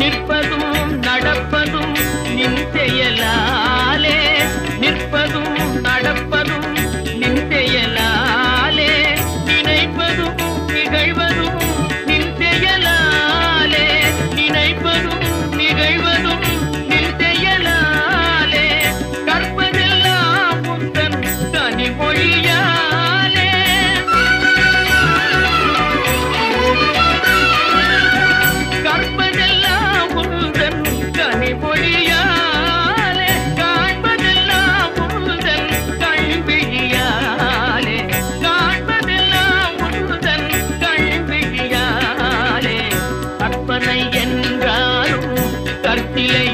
நிற்பதும் நடப்பதும் நின் செயலாலே, நிற்பதும் நடப்பதும் நின் செயலாலே, நினைப்பதும் நிகழ்வதும் நின் செயலாலே, நினைப்பதும் நிகழ்வதும் நின் செயலாலே, கற்பதெல்லாம் உந்தன் கனிமொழியாலே, கற்பதெல்லாம் உந்தன் கனிமொழியாலே, காண்பதெல்லாம் உந்தன் கண்விழியாலே, காண்பதெல்லாம் உந்தன் கண்விழியாலே, கற்பனை என்றாலும் கற்பிலை